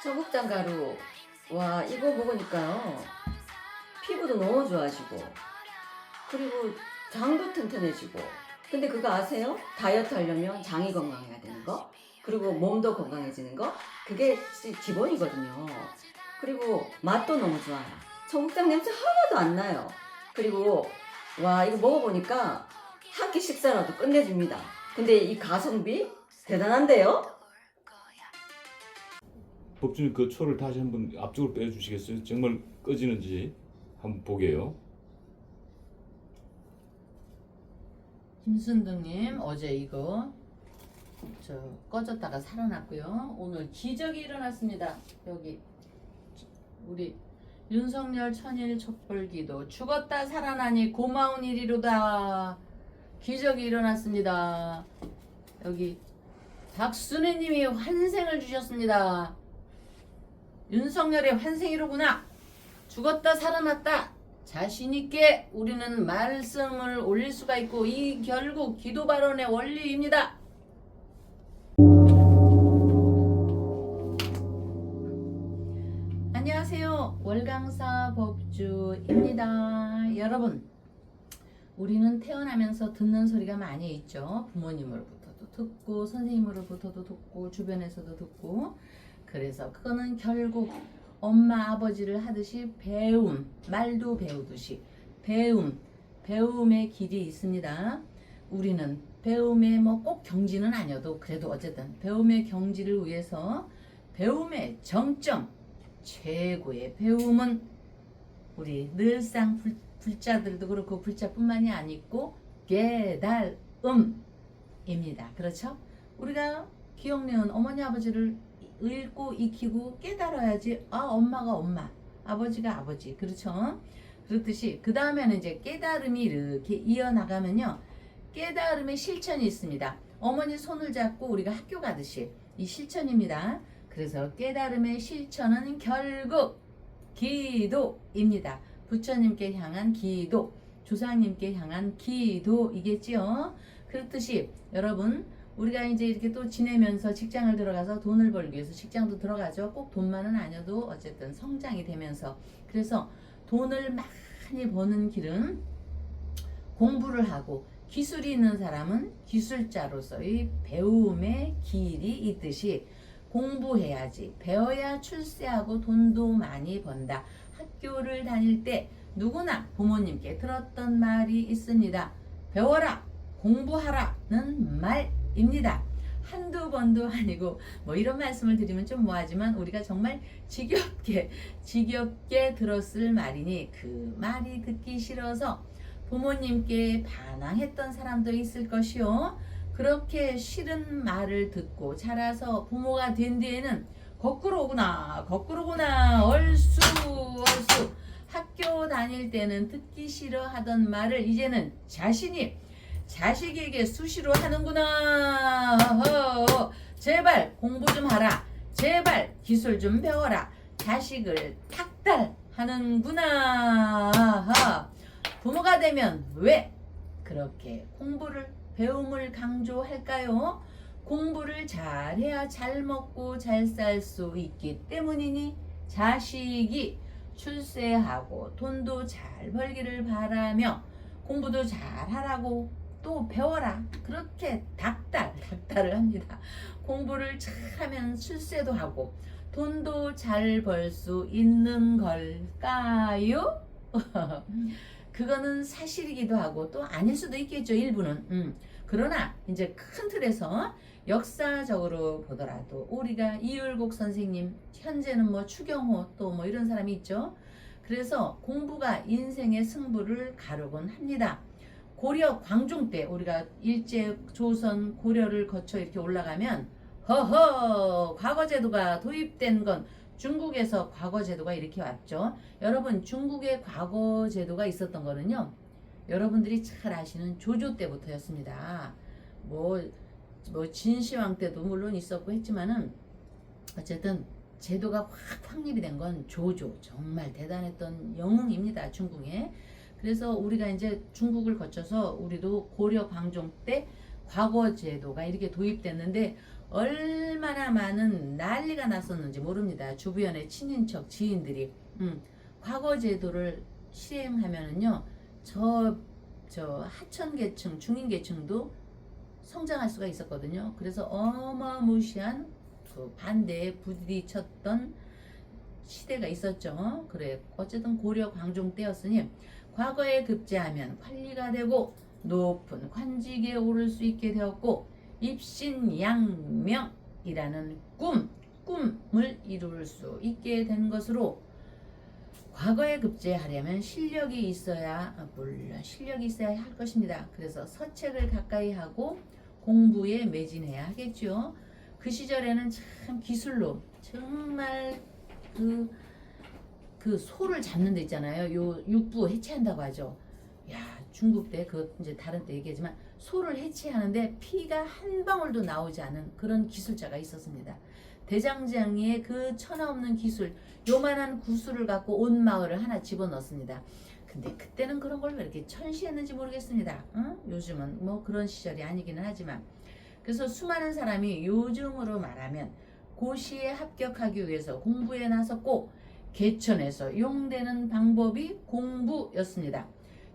청국장 가루. 와, 이거 먹으니까요. 피부도 너무 좋아지고, 그리고 장도 튼튼해지고. 근데 그거 아세요? 다이어트 하려면 장이 건강해야 되는 거, 그리고 몸도 건강해지는 거, 그게 기본이거든요. 그리고 맛도 너무 좋아요. 청국장 냄새 하나도 안 나요. 그리고 와, 이거 먹어보니까 한 끼 식사라도 끝내줍니다. 근데 이 가성비 대단한데요? 법주님 그 초를 다시 한번 앞쪽으로 빼주시겠어요? 정말 꺼지는지 한번 보게요. 김순덕님 어제 이거 꺼졌다가 살아났고요. 오늘 기적이 일어났습니다. 여기 우리 윤석열 천일 촛불기도 죽었다 살아나니 고마운 일이로다. 기적이 일어났습니다. 여기 박순애님이 환생을 주셨습니다. 윤석열의 환생이로구나. 죽었다 살아났다. 자신있게 우리는 말씀을 올릴 수가 있고, 이 결국 기도 발언의 원리입니다. 안녕하세요. 월강사 법주입니다. 여러분, 우리는 태어나면서 듣는 소리가 많이 있죠. 부모님으로부터도 듣고, 선생님으로부터도 듣고, 주변에서도 듣고. 그래서 그거는 결국 엄마 아버지를 하듯이 배움, 말도 배우듯이 배움의 길이 있습니다. 우리는 배움의 뭐 꼭 경지는 아니어도 그래도 어쨌든 배움의 경지를 위해서 배움의 정점, 최고의 배움은 우리 늘상 불자들도 그렇고 불자뿐만이 아니고 깨달음입니다. 그렇죠? 우리가 기억내은 어머니 아버지를 읽고 익히고 깨달아야지. 아, 엄마가 엄마, 아버지가 아버지. 그렇죠? 그렇듯이 그 다음에는 이제 깨달음이 이렇게 이어나가면요, 깨달음의 실천이 있습니다. 어머니 손을 잡고 우리가 학교 가듯이 이 실천입니다. 그래서 깨달음의 실천은 결국 기도입니다. 부처님께 향한 기도, 조상님께 향한 기도이겠지요. 그렇듯이 여러분, 우리가 이제 이렇게 또 지내면서 직장을 들어가서 돈을 벌기 위해서 직장도 들어가죠. 꼭 돈만은 아니어도 어쨌든 성장이 되면서. 그래서 돈을 많이 버는 길은 공부를 하고, 기술이 있는 사람은 기술자로서의 배움의 길이 있듯이 공부해야지, 배워야 출세하고 돈도 많이 번다. 학교를 다닐 때 누구나 부모님께 들었던 말이 있습니다. 배워라, 공부하라는 말입니다. 한두 번도 아니고 뭐 이런 말씀을 드리면 좀 뭐하지만 우리가 정말 지겹게 들었을 말이니 그 말이 듣기 싫어서 부모님께 반항했던 사람도 있을 것이요. 그렇게 싫은 말을 듣고 자라서 부모가 된 뒤에는 거꾸로구나 얼쑤 학교 다닐 때는 듣기 싫어하던 말을 이제는 자식에게 수시로 하는구나. 제발 공부 좀 하라, 제발 기술 좀 배워라. 자식을 탁달하는구나. 부모가 되면 왜 그렇게 배움을 강조할까요? 공부를 잘해야 잘 먹고 잘 살 수 있기 때문이니 자식이 출세하고 돈도 잘 벌기를 바라며 공부도 잘하라고 또 배워라, 그렇게 닥달을 합니다. 공부를 잘하면 출세도 하고 돈도 잘 벌 수 있는 걸까요? 그거는 사실이기도 하고 또 아닐 수도 있겠죠, 일부는. 그러나 이제 큰 틀에서 역사적으로 보더라도 우리가 이율곡 선생님, 현재는 뭐 추경호 또 뭐 이런 사람이 있죠. 그래서 공부가 인생의 승부를 가르곤 합니다. 고려 광종 때 우리가 일제 조선 고려를 거쳐 이렇게 올라가면 과거제도가 도입된 건 중국에서 과거제도가 이렇게 왔죠. 여러분, 중국의 과거제도가 있었던 거는요, 여러분들이 잘 아시는 조조 때부터였습니다. 뭐 진시황 때도 물론 있었고 했지만은 어쨌든 제도가 확 확립이 된 건 조조, 정말 대단했던 영웅입니다, 중국에. 그래서 우리가 이제 중국을 거쳐서 우리도 고려 광종 때 과거제도가 이렇게 도입됐는데 얼마나 많은 난리가 났었는지 모릅니다. 주변의 친인척 지인들이 과거 제도를 시행하면은요 저 하천계층 중인계층도 성장할 수가 있었거든요. 그래서 어마무시한 그 반대에 부딪혔던 시대가 있었죠. 그래 어쨌든 고려 광종 때였으니 과거에 급제하면 관리가 되고 높은 관직에 오를 수 있게 되었고 입신양명이라는 꿈을 이룰 수 있게 된 것으로 과거에 급제하려면 실력이 있어야 물론 실력이 있어야 할 것입니다. 그래서 서책을 가까이 하고 공부에 매진해야 하겠죠. 그 시절에는 참 기술로 정말 그 소를 잡는 데 있잖아요. 요 육부 해체한다고 하죠. 야 중국 때 그 이제 다른 때 얘기하지만 소를 해체하는데 피가 한 방울도 나오지 않은 그런 기술자가 있었습니다. 대장장이의 그 천하없는 기술, 요만한 구슬을 갖고 온 마을을 하나 집어넣습니다. 근데 그때는 그런 걸 왜 이렇게 천시했는지 모르겠습니다. 응? 요즘은 뭐 그런 시절이 아니기는 하지만 그래서 수많은 사람이 요즘으로 말하면 고시에 합격하기 위해서 공부에 나섰고 개천에서 용되는 방법이 공부였습니다.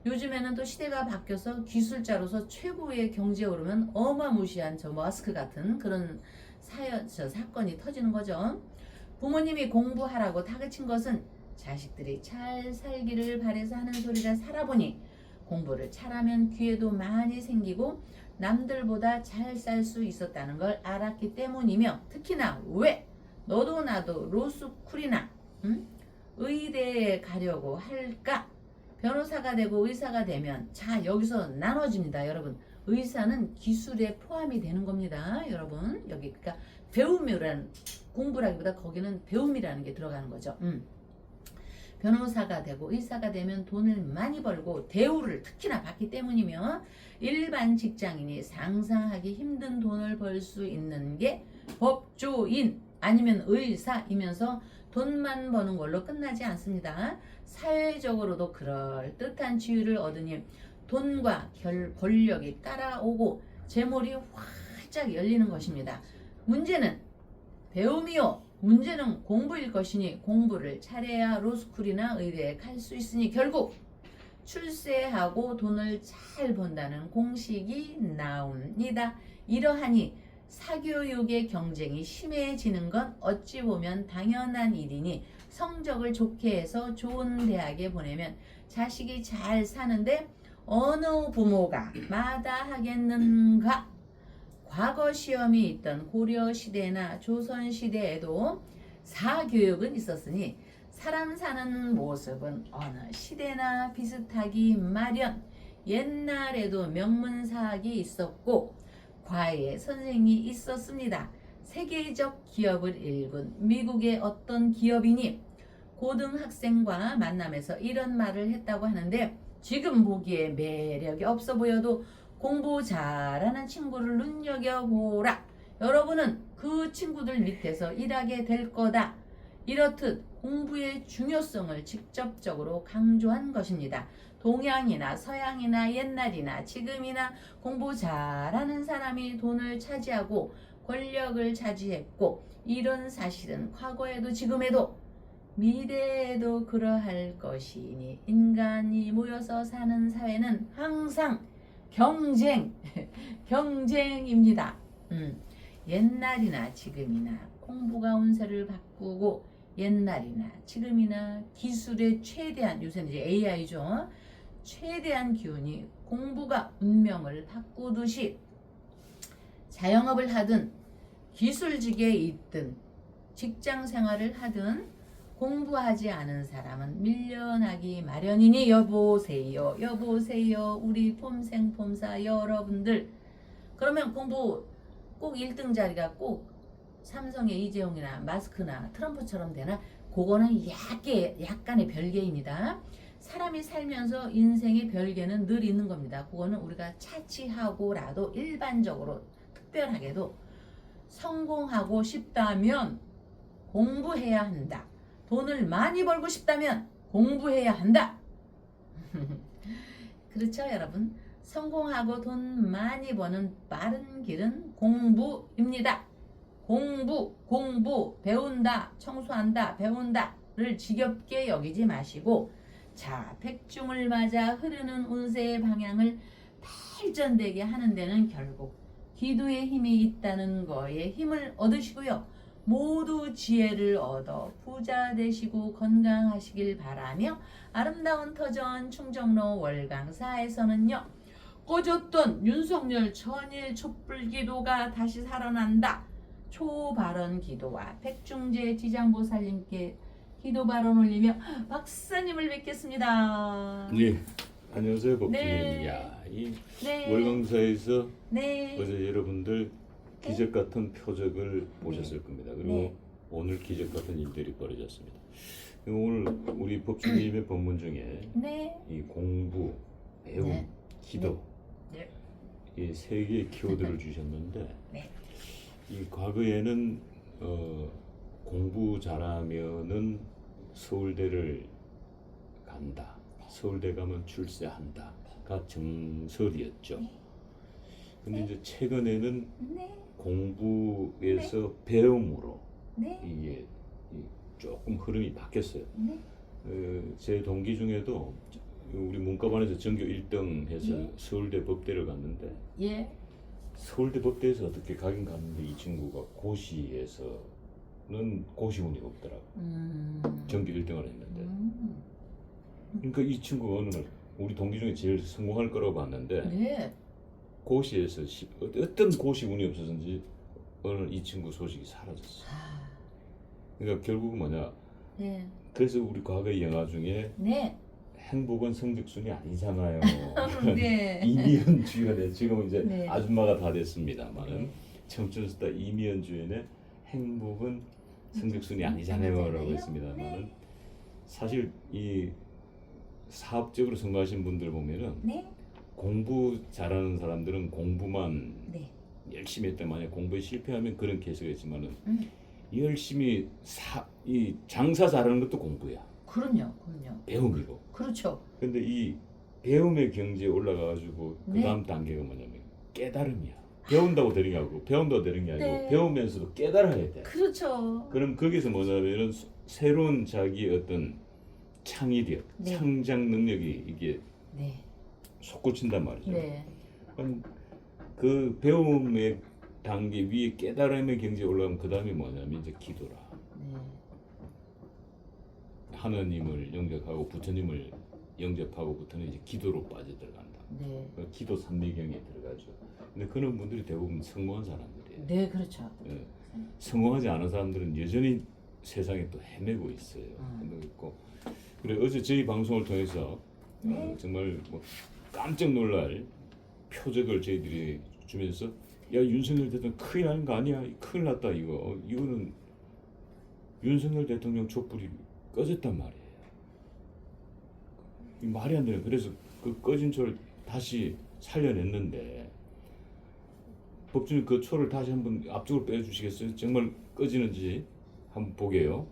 요즘에는 또 시대가 바뀌어서 기술자로서 최고의 경지에 오르면 어마무시한 저 머스크 같은 그런 사건이 터지는 거죠. 부모님이 공부하라고 다그친 것은 자식들이 잘 살기를 바래서 하는 소리라 살아보니 공부를 잘하면 기회도 많이 생기고 남들보다 잘 살 수 있었다는 걸 알았기 때문이며 특히나 왜 너도 나도 로스쿨이나 의대에 가려고 할까? 변호사가 되고 의사가 되면 자 여기서 나눠집니다. 여러분 의사는 기술에 포함이 되는 겁니다. 여러분 여기 그러니까 배움이라는 공부라기보다 거기는 배움이라는 게 들어가는 거죠. 변호사가 되고 의사가 되면 돈을 많이 벌고 대우를 특히나 받기 때문이며 일반 직장인이 상상하기 힘든 돈을 벌 수 있는 게 법조인 아니면 의사이면서 돈만 버는 걸로 끝나지 않습니다. 사회적으로도 그럴듯한 지위를 얻으니 돈과 권력이 따라오고 재물이 활짝 열리는 것입니다. 문제는 배움이요. 문제는 공부일 것이니 공부를 잘해야 로스쿨이나 의대에 갈 수 있으니 결국 출세하고 돈을 잘 번다는 공식이 나옵니다. 이러하니 사교육의 경쟁이 심해지는 건 어찌 보면 당연한 일이니 성적을 좋게 해서 좋은 대학에 보내면 자식이 잘 사는데 어느 부모가 마다하겠는가? 과거 시험이 있던 고려시대나 조선시대에도 사교육은 있었으니 사람 사는 모습은 어느 시대나 비슷하기 마련. 옛날에도 명문사학이 있었고 과외 선생이 있었습니다. 세계적 기업을 일군 미국의 어떤 기업인이 고등학생과 만남에서 이런 말을 했다고 하는데 지금 보기에 매력이 없어 보여도 공부 잘하는 친구를 눈여겨보라. 여러분은 그 친구들 밑에서 일하게 될 거다. 이렇듯 공부의 중요성을 직접적으로 강조한 것입니다. 동양이나 서양이나 옛날이나 지금이나 공부 잘하는 사람이 돈을 차지하고 권력을 차지했고 이런 사실은 과거에도 지금에도 미래에도 그러할 것이니 인간이 모여서 사는 사회는 항상 경쟁입니다. 옛날이나 지금이나 공부가 운세를 바꾸고 옛날이나 지금이나 기술의 최대한 요새는 이제 AI죠. 최대한 기운이 공부가 운명을 바꾸듯이 자영업을 하든 기술직에 있든 직장 생활을 하든 공부하지 않은 사람은 밀려나기 마련이니 여보세요 우리 폼생폼사 여러분들 그러면 공부 꼭 1등 자리가 꼭 삼성의 이재용이나 마스크나 트럼프처럼 되나? 그거는 약간의 별개입니다. 사람이 살면서 인생의 별개는 늘 있는 겁니다. 그거는 우리가 차치하고라도 일반적으로 특별하게도 성공하고 싶다면 공부해야 한다. 돈을 많이 벌고 싶다면 공부해야 한다. 그렇죠, 여러분? 성공하고 돈 많이 버는 빠른 길은 공부입니다. 공부, 배운다, 청소한다, 배운다를 지겹게 여기지 마시고 자, 백중을 맞아 흐르는 운세의 방향을 발전되게 하는 데는 결국 기도의 힘이 있다는 거에 힘을 얻으시고요. 모두 지혜를 얻어 부자 되시고 건강하시길 바라며 아름다운 터전 충정로 월강사에서는요. 꺼졌던 윤석열 천일 촛불기도가 다시 살아난다. 초발언 기도와 백중제 지장보살님께 기도 발언 올리며 박사님을 뵙겠습니다. 예, 안녕하세요, 법주님. 네. 야, 이 네. 월강사에서 네. 어제 여러분들 기적 같은 표적을 보셨을 겁니다. 그리고 네. 오늘 기적 같은 일들이 벌어졌습니다. 오늘 우리 법주님의 법문 중에 네. 이 공부, 배움, 네. 기도 네. 이 세 개의 키워드를 주셨는데 네. 이 과거에는 공부 잘하면은 서울대를 간다. 서울대 가면 출세한다가 정설이었죠. 근데 이제 최근에는 네. 공부에서 배움으로 네. 이게 조금 흐름이 바뀌었어요. 네. 제 동기 중에도 우리 문과반에서 전교 1등 해서 예. 서울대 법대를 갔는데 예. 서울대 법대에서 어떻게 가긴 갔는데 이 친구가 고시에서는 고시운이 없더라고. 전교 1등을 했는데. 그러니까 이 친구가 어느 날 우리 동기 중에 제일 성공할 거라고 봤는데 네. 고시에서 어떤 고시운이 없어서인지 어느 날 이 친구 소식이 사라졌어. 아, 그러니까 결국은 뭐냐. 네. 그래서 우리 과거 영화 중에 네. 행복은 성적순이 아니잖아요. 네. 이미연 주연의 지금은 이제 네. 아줌마가 다 됐습니다만은 네. 청춘스타 이미연 주연의 행복은 성적순이 아니잖아요라고 했습니다만은 네. 사실 이 사업적으로 성공하신 분들 보면은 네. 공부 잘하는 사람들은 공부만 네. 열심히 했다 만약 공부에 실패하면 그런 케이스가 있지만은 열심히 이 장사 잘하는 것도 공부야. 그럼요. 배움이고. 그렇죠. 근데 이 배움의 경지에 올라가가지고 그 네. 다음 단계가 뭐냐면 깨달음이야. 배운다고 되는 게 아니고 배운다고 되는 게 아니고 네. 배우면서도 깨달아야 돼. 그렇죠. 그럼 거기서 뭐냐면은 새로운 자기의 어떤 창의력, 네. 창작 능력이 이게 네. 솟구친단 말이죠. 네. 그럼 그 배움의 단계 위에 깨달음의 경지에 올라가면 그 다음에 뭐냐면 이제 기도라. 네. 하나님을 영접하고 부처님을 영접하고부터는 이제 기도로 빠져들어간다. 네. 기도 삼매경에 들어가죠. 근데 그런 분들이 대부분 성공한 사람들이에요. 네, 그렇죠. 예. 성공하지 않은 사람들은 여전히 세상에 또 헤매고 있어요. 헤매고 있고. 그래 어제 저희 방송을 통해서 정말 뭐 깜짝 놀랄 표적을 저희들이 주면서 야 윤석열 대통령 큰일 나는 거 아니야? 큰일 났다 이거. 이거는 윤석열 대통령 촛불이 꺼졌단 말이에요. 이 말이 안 되는. 그래서 그 꺼진 초를 다시 살려냈는데 법주님 그 초를 다시 한번 앞쪽으로 빼주시겠어요? 정말 꺼지는지 한번 보게요.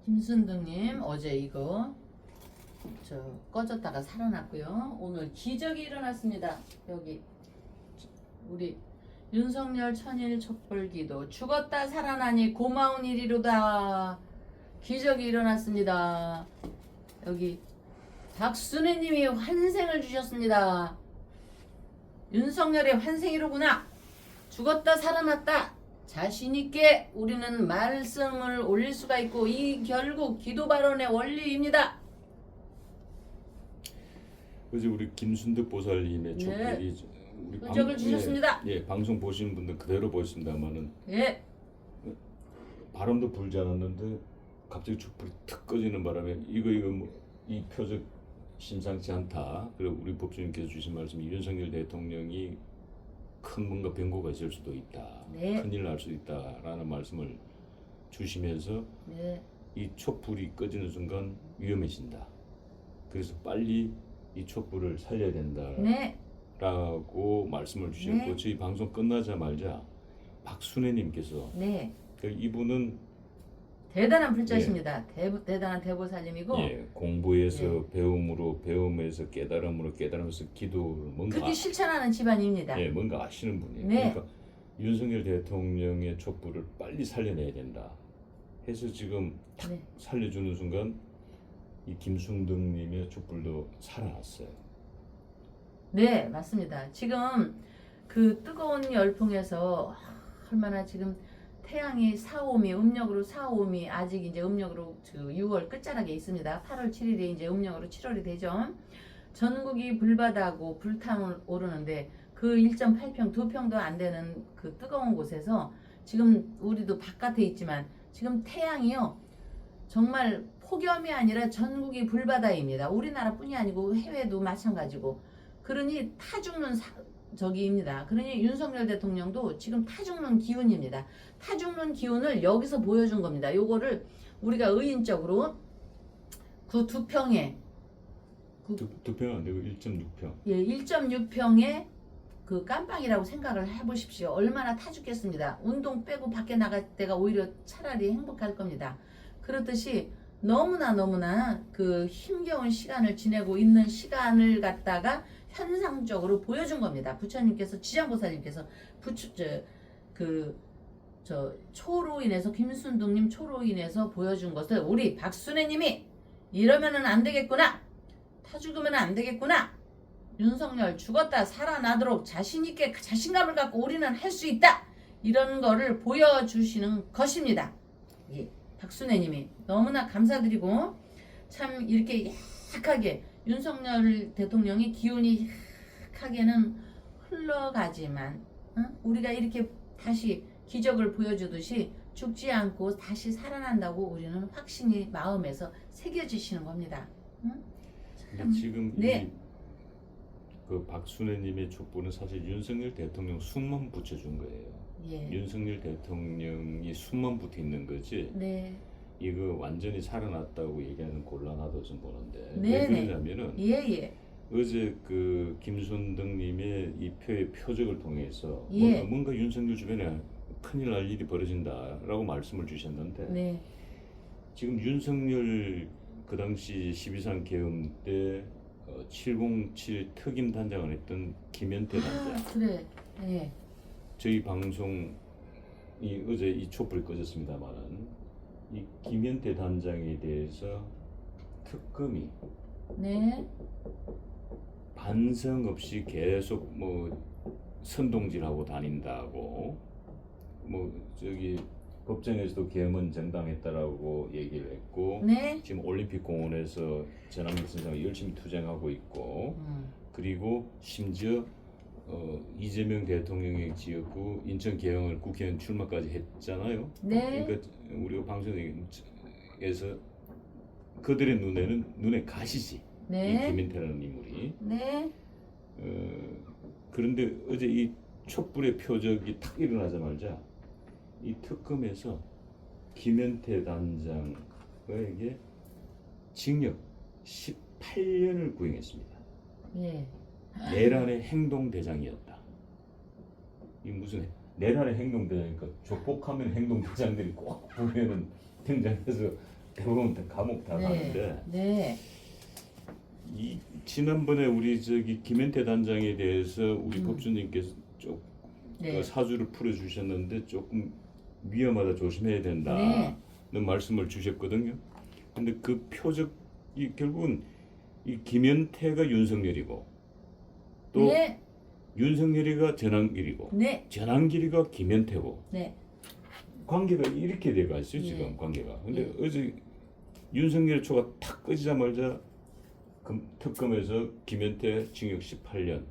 김순득님 어제 이거 꺼졌다가 살아났고요. 오늘 기적이 일어났습니다. 여기 우리 윤석열 천일 촛불기도 죽었다 살아나니 고마운 일이로다. 기적이 일어났습니다. 여기 박순애님이 환생을 주셨습니다. 윤석열의 환생이로구나. 죽었다 살아났다. 자신있게 우리는 말씀을 올릴 수가 있고 이 결국 기도 발언의 원리입니다. 어제 우리 김순득 보살님의 촛불이 우리 흔적을 주셨습니다. 예, 방송 보시는 분들 그대로 보였습니다만은 예. 바람도 불지 않았는데 갑자기 촛불이 탁 꺼지는 바람에 이거 이 표적 심상치 않다. 그리고 우리 법주님께서 주신 말씀이 윤석열 대통령이 큰 뭔가 변고가 있을 수도 있다. 네. 큰일 날 수도 있다라는 말씀을 주시면서 네. 이 촛불이 꺼지는 순간 위험해진다. 그래서 빨리 이 촛불을 살려야 된다라고 네. 말씀을 주셨고 네. 저희 방송 끝나자마자 박순애님께서 네. 이분은 대단한 불자십니다. 대단한 대보살님이고 예, 공부에서 예. 배움으로, 배움에서 깨달음으로, 깨달으면서 기도, 뭔가 그렇게 실천하는 집안입니다. 예, 뭔가 아시는 분이에요. 네. 그러니까 윤석열 대통령의 촛불을 빨리 살려내야 된다 해서 지금 탁 네. 살려주는 순간 이 김순덕님의 촛불도 살아났어요. 네, 맞습니다. 지금 그 뜨거운 열풍에서 얼마나 지금 태양이 4호미 음력으로 4호미 아직 이제 음력으로 6월 끝자락에 있습니다. 8월 7일에 이제 음력으로 7월이 되죠. 전국이 불바다고 불타오르는데 그 1.8평, 2평도 안 되는 그 뜨거운 곳에서 지금 우리도 바깥에 있지만 지금 태양이요. 정말 폭염이 아니라 전국이 불바다입니다. 우리나라뿐이 아니고 해외도 마찬가지고. 그러니 타 죽는 저기입니다. 그러니 윤석열 대통령도 지금 타 죽는 기운입니다. 타 죽는 기운을 여기서 보여준 겁니다. 요거를 우리가 의인적으로 그 2평에 두 평 안 되고 1.6평. 예, 1.6평의 그 깜빵이라고 생각을 해보십시오. 얼마나 타 죽겠습니다. 운동 빼고 밖에 나갈 때가 오히려 차라리 행복할 겁니다. 그렇듯이 너무나 그 힘겨운 시간을 지내고 있는 시간을 갖다가 현상적으로 보여준 겁니다. 부처님께서 지장보살님께서 초로 인해서 김순덕님 초로 인해서 보여준 것을 우리 박순애님이 이러면은 안 되겠구나. 타 죽으면 안 되겠구나. 윤석열 죽었다 살아나도록 자신있게 자신감을 갖고 우리는 할 수 있다. 이런 거를 보여주시는 것입니다. 예, 박순애님이 너무나 감사드리고 참 이렇게 약하게 윤석열 대통령이 기운이 약하게는 흘러가지만 우리가 이렇게 다시 기적을 보여주듯이 죽지 않고 다시 살아난다고 우리는 확신이 마음에서 새겨지시는 겁니다. 근데 지금 네. 그 박순애님의 촛불은 사실 윤석열 대통령 숨만 붙여준 거예요. 예. 윤석열 대통령이 숨만 붙어 있는 거지. 네. 이거 완전히 살아났다고 얘기하는 곤란하다 좀 보는데 네, 왜 그러냐면은 예. 어제 그 김순덕님의 이 표의 표적을 통해서 예. 뭔가 윤석열 주변에 큰일 날 일이 벌어진다라고 말씀을 주셨는데 네. 지금 윤석열 그 당시 12.3 계엄 때 707 특임 단장을 했던 김현태 단장. 아, 그래. 예. 저희 방송이 어제 이 촛불이 꺼졌습니다만은 이 김현태 단장에 대해서 특검이 네. 반성 없이 계속 뭐 선동질하고 다닌다고 뭐 저기 법정에서도 계엄은 정당했다라고 얘기를 했고 네. 지금 올림픽 공원에서 전학민 선생이 열심히 투쟁하고 있고 그리고 심지어 이재명 대통령의 지역구 인천 계양을 국회의원 출마까지 했잖아요. 네. 그러니까 우리가 방송에서 그들의 눈에 가시지. 이 네. 김인태라는 인물이. 네. 그런데 어제 이 촛불의 표적이 탁 일어나자마자 이 특검에서 김현태 단장에게 징역 18년을 구형했습니다. 예. 내란의 행동대장이었다. 이 무슨 내란의 행동대장이니까 조폭하면 행동대장들이 꼭 보면은 등장해서 대부분 다 감옥 다 가는데 네. 이 지난번에 우리 저기 김현태 단장에 대해서 우리 법조님께서 좀 네. 사주를 풀어주셨는데 조금 위험하다 조심해야 된다는 말씀을 주셨거든요. 근데 그 표적이 결국은 이 김현태가 윤석열이고 또 네. 윤석열이가 전환길이고 네. 전환길이가 김현태고 네. 관계가 이렇게 돼가 있어요. 네. 지금 관계가. 근데 어제 윤석열 초가 탁 꺼지자마자 특검에서 김현태 징역 18년.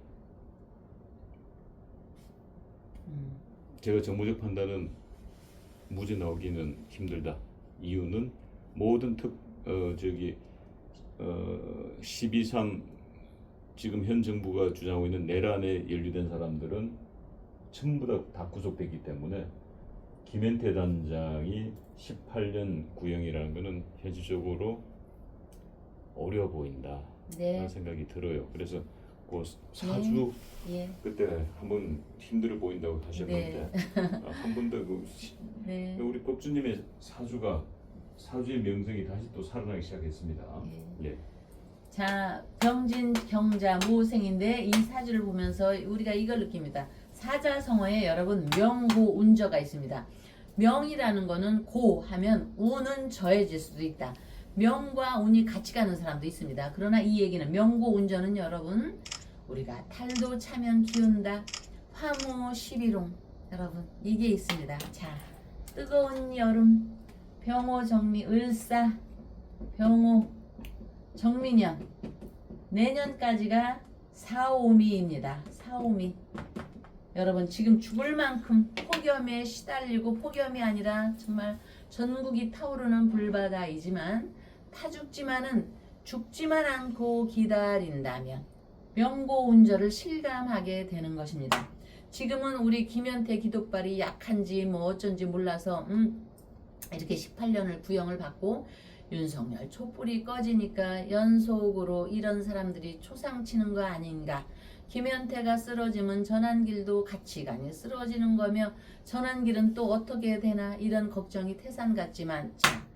제가 정무적 판단은 무죄 나오기는 힘들다. 이유는 모든 12.3 지금 현 정부가 주장하고 있는 내란에 연루된 사람들은 전부 다 구속됐기 때문에 김현태 단장이 18년 구형이라는 것은 현실적으로 어려워 보인다. 네. 라는 생각이 들어요. 그래서 그 사주 예. 그때 한번 힘들어 보인다고 하셨는데 한 번 더 네. 우리 법주님의 사주가 사주의 명성이 다시 또 살아나기 시작했습니다. 예. 자, 병진 경자 모생인데 이 사주를 보면서 우리가 이걸 느낍니다. 사자성어에 여러분 명고 운저가 있습니다. 명이라는 거는 고 하면 운은 저해질 수도 있다. 명과 운이 같이 가는 사람도 있습니다. 그러나 이 얘기는 명고 운저는 여러분 우리가 탈도 차면 기운다. 화무 11홍 여러분 이게 있습니다. 자, 뜨거운 여름 병호 정미 을사 병호 정민년 내년까지가 사오미입니다. 사오미 여러분 지금 죽을 만큼 폭염에 시달리고 폭염이 아니라 정말 전국이 타오르는 불바다이지만 타 죽지만은 죽지만 않고 기다린다면 명고운절을 실감하게 되는 것입니다. 지금은 우리 김현태 기독발이 약한지 뭐 어쩐지 몰라서 이렇게 18년을 구형을 받고 윤석열 촛불이 꺼지니까 연속으로 이런 사람들이 초상치는 거 아닌가. 김현태가 쓰러지면 전환길도 같이 가니 쓰러지는 거며 전환길은 또 어떻게 되나 이런 걱정이 태산 같지만 자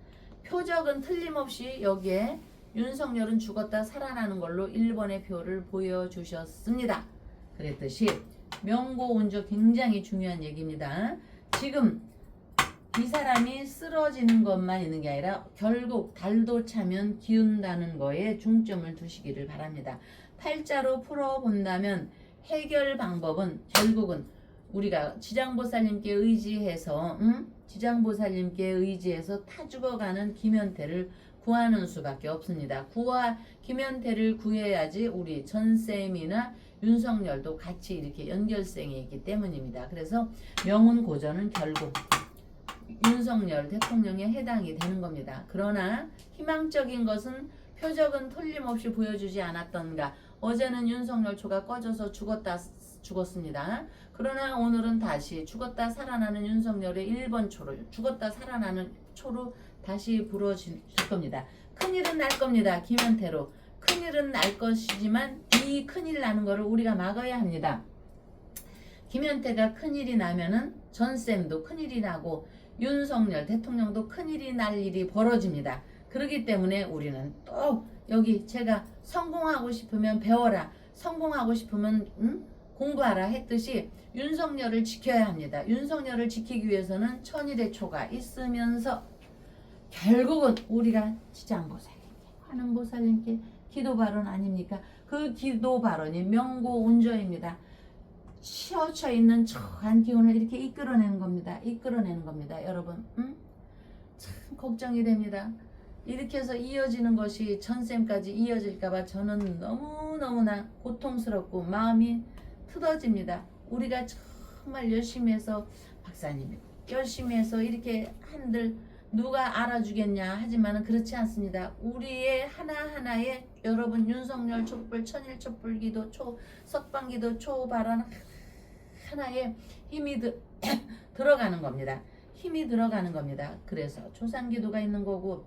표적은 틀림없이 여기에 윤석열은 죽었다 살아나는 걸로 1번의 표를 보여주셨습니다. 그랬듯이 명고운조 굉장히 중요한 얘기입니다. 지금 이 사람이 쓰러지는 것만 있는 게 아니라 결국 달도 차면 기운다는 거에 중점을 두시기를 바랍니다. 팔자로 풀어본다면 해결 방법은 결국은 우리가 지장보살님께 의지해서 지장보살님께 의지해서 타 죽어가는 김현태를 구하는 수밖에 없습니다. 김현태를 구해야지 우리 전쌤이나 윤석열도 같이 이렇게 연결성이 있기 때문입니다. 그래서 명운고전은 결국 윤석열 대통령에 해당이 되는 겁니다. 그러나 희망적인 것은 표적은 틀림없이 보여주지 않았던가. 어제는 윤석열 초가 꺼져서 죽었습니다. 그러나 오늘은 다시 죽었다 살아나는 윤석열의 1번 초를 죽었다 살아나는 초로 다시 불어질 겁니다. 큰일은 날 겁니다. 김현태로. 큰일은 날 것이지만 이 큰일 나는 거를 우리가 막아야 합니다. 김현태가 큰일이 나면은 전쌤도 큰일이 나고 윤석열 대통령도 큰일이 날 일이 벌어집니다. 그렇기 때문에 우리는 또 여기 제가 성공하고 싶으면 배워라. 성공하고 싶으면 공부하라 했듯이 윤석열을 지켜야 합니다. 윤석열을 지키기 위해서는 천일의 초가 있으면서 결국은 우리가 지장보살님께 화능보살님께 기도 발언 아닙니까? 그 기도 발언이 명고운조입니다. 치어쳐 있는 저한 기운을 이렇게 이끌어내는 겁니다. 이끌어내는 겁니다. 여러분 참 걱정이 됩니다. 이렇게 해서 이어지는 것이 전쌤까지 이어질까봐 저는 너무너무나 고통스럽고 마음이 틀어집니다. 우리가 정말 열심히 해서 박사님이 열심히 해서 이렇게 한들 누가 알아주겠냐 하지만은 그렇지 않습니다. 우리의 하나하나의 여러분 윤석열 촛불 천일 촛불 기도 초 석방기도 초 발언 하나에 힘이 들어가는 겁니다. 힘이 들어가는 겁니다. 그래서 초상기도가 있는 거고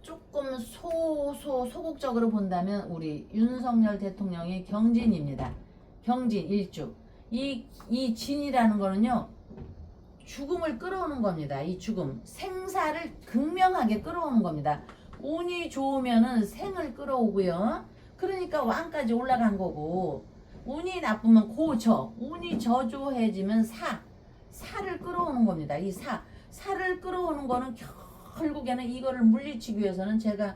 조금 소극적으로 본다면 우리 윤석열 대통령의 경진입니다. 경진 일주 이 진이라는 거는요 죽음을 끌어오는 겁니다. 이 죽음 생사를 극명하게 끌어오는 겁니다. 운이 좋으면은 생을 끌어오고요. 그러니까 왕까지 올라간 거고 운이 나쁘면 고저 운이 저조해지면 사를 끌어오는 겁니다. 이 사를 끌어오는 거는 결국에는 이거를 물리치기 위해서는 제가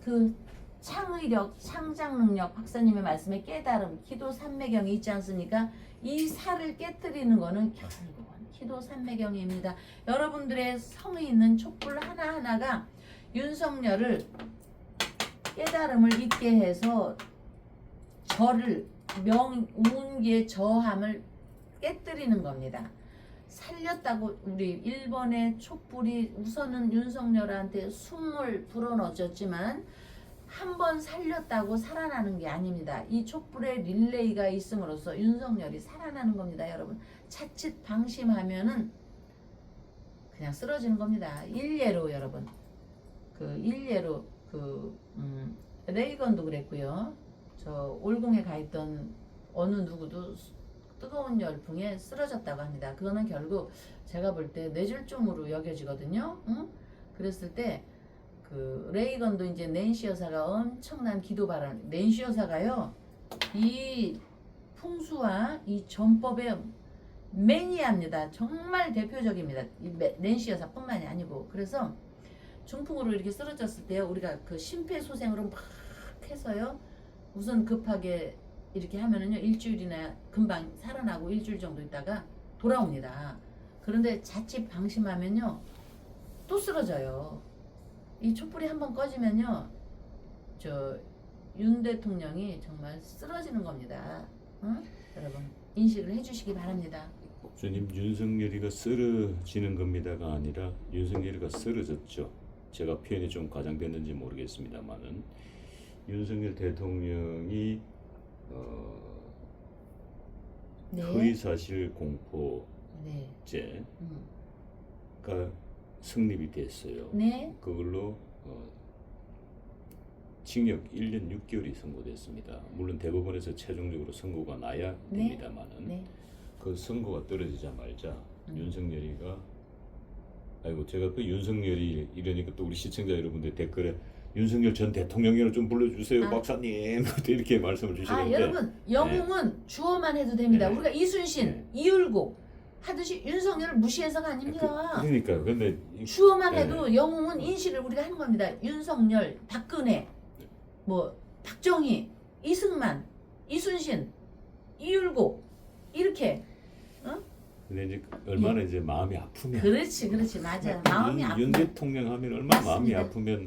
그 창의력, 상상 능력, 박사님의 말씀에 깨달음, 기도 삼매경이 있지 않습니까? 이 사를 깨뜨리는 거는 결국은 기도 삼매경입니다. 여러분들의 성이 있는 촛불 하나하나가 윤석열을 깨달음을 있게 해서 저를 운기의 저함을 깨뜨리는 겁니다. 살렸다고 우리 일본의 촛불이 우선은 윤석열한테 숨을 불어넣었지만 한 번 살렸다고 살아나는 게 아닙니다. 이 촛불의 릴레이가 있음으로써 윤석열이 살아나는 겁니다. 여러분 자칫 방심하면은 그냥 쓰러지는 겁니다. 일례로 여러분 일례로 레이건도 그랬고요. 저 올궁에 가 있던 어느 누구도 뜨거운 열풍에 쓰러졌다고 합니다. 그거는 결국 제가 볼 때 뇌졸중으로 여겨지거든요. 응? 그랬을 때 그 레이건도 이제 낸시 여사가 엄청난 기도 발언, 낸시 여사가요 이 풍수와 이 전법의 매니아입니다. 정말 대표적입니다. 이 낸시 여사뿐만이 아니고. 그래서 중풍으로 이렇게 쓰러졌을 때요 우리가 그 심폐소생으로 막 해서요 우선 급하게 이렇게 하면은요 일주일이나 금방 살아나고 일주일 정도 있다가 돌아옵니다. 그런데 자칫 방심하면요 또 쓰러져요. 이 촛불이 한번 꺼지면요 저 윤 대통령이 정말 쓰러지는 겁니다. 응? 여러분 인식을 해주시기 바랍니다. 목사님, 윤석열이가 쓰러지는 겁니다가 아니라 윤석열이가 쓰러졌죠. 제가 표현이 좀 과장됐는지 모르겠습니다만은 윤석열 대통령이 네. 허위사실 공포죄가 네. 성립이 됐어요. 네. 그걸로 징역 1년 6개월이 선고됐습니다. 물론 대법원에서 최종적으로 선고가 나야 네. 됩니다만은 네. 그 선고가 떨어지자마자 윤석열이가 아이고 제가 그 윤석열이 이러니까 또 우리 시청자 여러분들 댓글에 윤석열 전 대통령이라 좀 불러주세요 박사님 이렇게 말씀을 주시는데 여러분 영웅은 주어만 해도 됩니다. 네. 우리가 이순신, 네. 이율곡 하듯이 윤석열을 무시해서가 아닙니다. 그러니까 근데 주어만 해도 영웅은 인식을 우리가 하는 겁니다. 윤석열, 박근혜, 뭐 박정희, 이승만, 이순신, 이율곡 이렇게 근데 이제 얼마나 이제 마음이 아프면 그렇지 맞아 마음이 윤 아프면 대통령 하면 얼마나 마음이 맞습니다. 아프면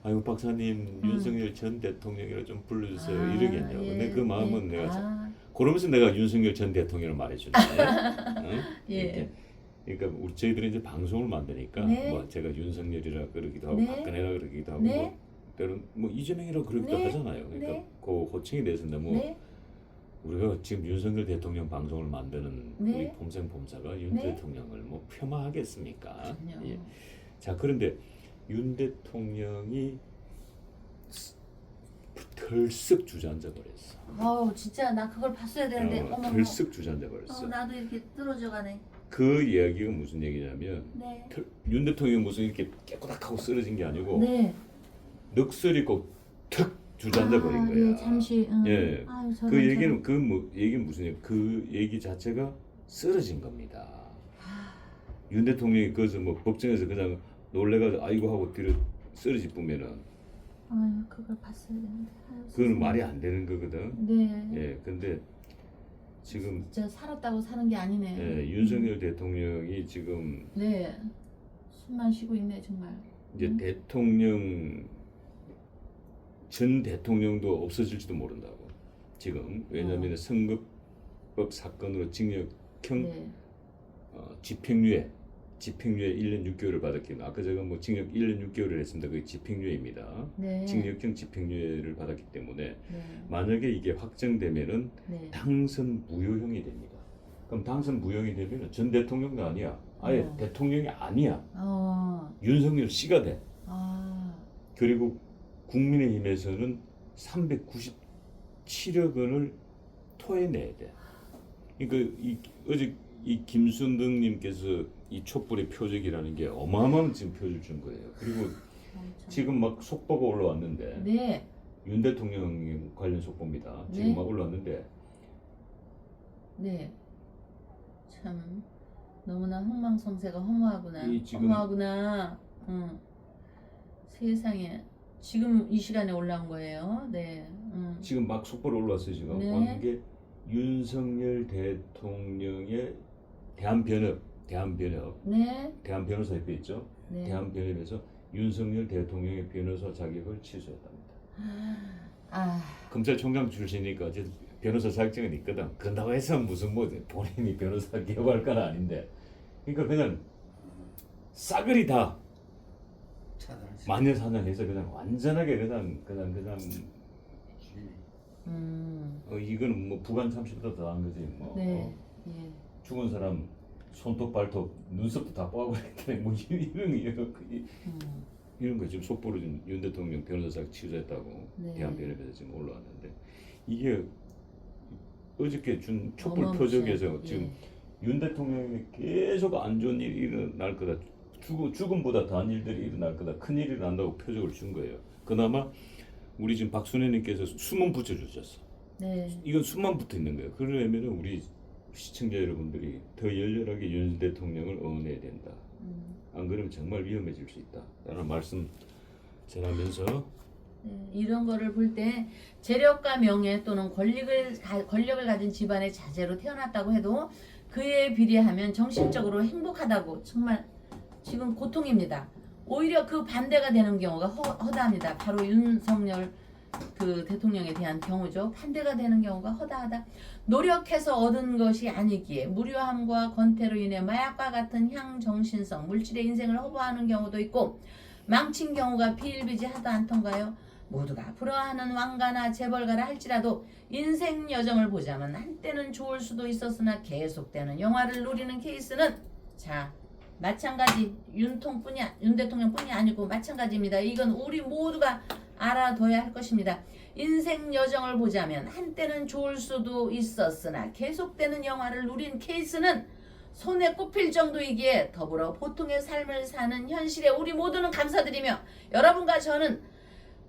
아이고 박사님 윤석열 전 대통령이라 좀 불러주세요 이러겠냐고. 근데 그 마음은 내가 그러면서 내가 윤석열 전 대통령을 말해주네. 응? 예. 이렇게. 그러니까 우리 저희들이 이제 방송을 만드니까 네. 뭐 제가 윤석열이라 그러기도 하고 네. 박근혜라 그러기도 하고 네. 뭐 때론 뭐 이재명이라 그러기도 네. 하잖아요. 그러니까 네. 그 호칭이 됐는데 뭐 네. 우리가 지금 윤석열 대통령 방송을 만드는 네. 우리 폼생폼사가 윤 네. 대통령을 뭐 폄하하겠습니까? 그럼요. 예. 자 그런데 윤 대통령이 덜썩 주저앉아 버렸어. 아우 진짜 나 그걸 봤어야 되는데 어머 덜썩 주저앉아 버렸어. 나도 이렇게 떨어져 가네. 그 이야기가 무슨 얘기냐면 네. 윤 대통령이 무슨 이렇게 깨꼬닥하고 쓰러진 게 아니고 네. 넋을 잃고 턱 주저앉아 버린 거야. 예, 잠시. 예. 아유, 그 얘기는 얘기는 무슨 얘기? 그 얘기 자체가 쓰러진 겁니다. 윤 대통령이 그것을 뭐 법정에서 그냥 놀래가지고 아이고 하고 뒤로 쓰러지 뿌면은 아유, 그걸 봤어야 되는데. 아유, 그거는 세상에. 말이 안 되는 거거든. 네. 예, 근데 지금 진짜 살았다고 사는 게 아니네. 예, 윤석열 대통령이 지금 네. 숨만 쉬고 있네 정말. 이제 전 대통령도 없어질지도 모른다고. 지금 왜냐하면 선거법 사건으로 징역형 네. 집행유예 1년 6개월을 받았기 때문에 아까 제가 뭐 징역 1년 6개월을 했습니다. 그게 집행유예입니다. 네. 징역형 집행유예를 받았기 때문에 네. 만약에 이게 확정되면은 네. 당선 무효형이 됩니다. 그럼 당선 무효형이 되면은 전 대통령도 아니야. 아예 대통령이 아니야. 윤석열 씨가 돼. 그리고 국민의힘에서는 397억 원을 토해내야 돼. 그러니까 어제 이 김순덕님께서 이 촛불의 표적이라는 게 어마어마한 지금 표를 준 거예요. 그리고 지금 막 속보가 올라왔는데 네. 윤 대통령 관련 속보입니다. 지금 네. 막 올라왔는데 네. 참 너무나 흥망성쇠가 허무하구나. 지금 허무하구나. 세상에 지금 이 시간에 올라온 거예요. 네. 지금 막 속보로 올라왔어요. 지금 네. 온 게 윤석열 대통령의 대한변협 네. 대한변호사협회 있죠. 네. 대한변협에서 윤석열 대통령의 변호사 자격을 취소했답니다. 검찰총장 출신이니까 어쨌든 변호사 자격증은 있거든. 그런다고 해서 무슨 뭐 본인이 변호사 기업할 건 아닌데, 그러니까 그냥 싸그리 다 만년사냥해서 그냥 완전하게 그냥 이거는 뭐 부관 참시보다 더한 거지 뭐. 네. 예. 죽은 사람 손톱 발톱 눈썹도 다 뽑아버렸더니 뭐 이런 거 지금 속보로 지금 윤 대통령 변호사 취소했다고 네. 대한변협에서 지금 올라왔는데 이게 어저께 준 촛불 어마무시한, 표적에서 지금 윤 대통령이 계속 안 좋은 일이 일어날 거다. 죽음보다 더한 일들이 일어날 거다. 큰 일이 난다고 표적을 준 거예요. 그나마 우리 지금 박순애님께서 숨은 붙여주셨어. 네. 이건 숨만 붙어 있는 거예요. 그러려면 우리 시청자 여러분들이 더 열렬하게 윤 대통령을 응원해야 된다. 안 그러면 정말 위험해질 수 있다. 라는 말씀 전하면서 네, 이런 거를 볼 때 재력과 명예 또는 권력을 가진 집안의 자제로 태어났다고 해도 그에 비례하면 정신적으로 행복하다고 정말 지금 고통입니다. 오히려 그 반대가 되는 경우가 허다합니다. 바로 윤석열 그 대통령에 대한 경우죠. 반대가 되는 경우가 허다하다. 노력해서 얻은 것이 아니기에 무료함과 권태로 인해 마약과 같은 향정신성 물질의 인생을 허브하는 경우도 있고 망친 경우가 비일비재하다 않던가요? 모두가 부러워하는 왕가나 재벌가라 할지라도 인생 여정을 보자면 한때는 좋을 수도 있었으나 계속되는 영화를 누리는 케이스는 자 마찬가지 윤 대통령뿐이 아니고 마찬가지입니다. 이건 우리 모두가 알아둬야 할 것입니다. 인생 여정을 보자면 한때는 좋을 수도 있었으나 계속되는 영화를 누린 케이스는 손에 꼽힐 정도이기에 더불어 보통의 삶을 사는 현실에 우리 모두는 감사드리며 여러분과 저는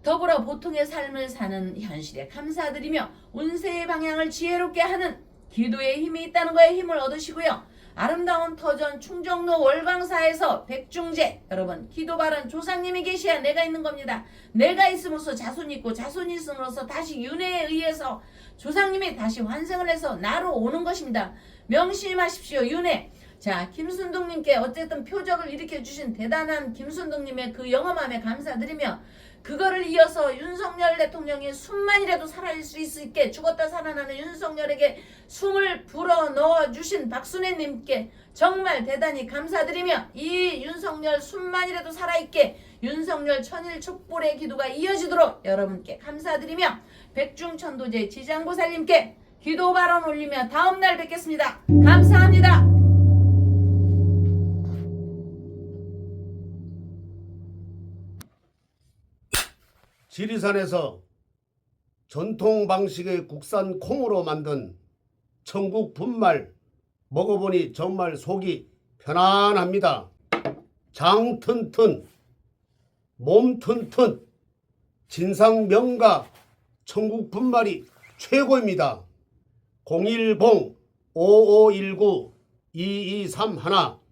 더불어 보통의 삶을 사는 현실에 감사드리며 운세의 방향을 지혜롭게 하는 기도의 힘이 있다는 거에 힘을 얻으시고요. 아름다운 터전 충정로 월광사에서 백중제 여러분 기도바른 조상님이 계셔야 내가 있는 겁니다. 내가 있음으로써 자손이 있고 자손이 있음으로써 다시 윤회에 의해서 조상님이 다시 환생을 해서 나로 오는 것입니다. 명심하십시오. 윤회. 자 김순동님께 어쨌든 표적을 일으켜 주신 대단한 김순동님의 그 영험함에 감사드리며 그거를 이어서 윤석열 대통령이 숨만이라도 살아날 수 있게 죽었다 살아나는 윤석열에게 숨을 불어 넣어주신 박순애님께 정말 대단히 감사드리며 이 윤석열 숨만이라도 살아있게 윤석열 천일 촛불의 기도가 이어지도록 여러분께 감사드리며 백중천도제 지장보살님께 기도 발언 올리며 다음날 뵙겠습니다. 감사합니다. 지리산에서 전통 방식의 국산 콩으로 만든 천국 분말 먹어보니 정말 속이 편안합니다. 장 튼튼, 몸 튼튼, 진상 명가 천국 분말이 최고입니다. 010-5519-2231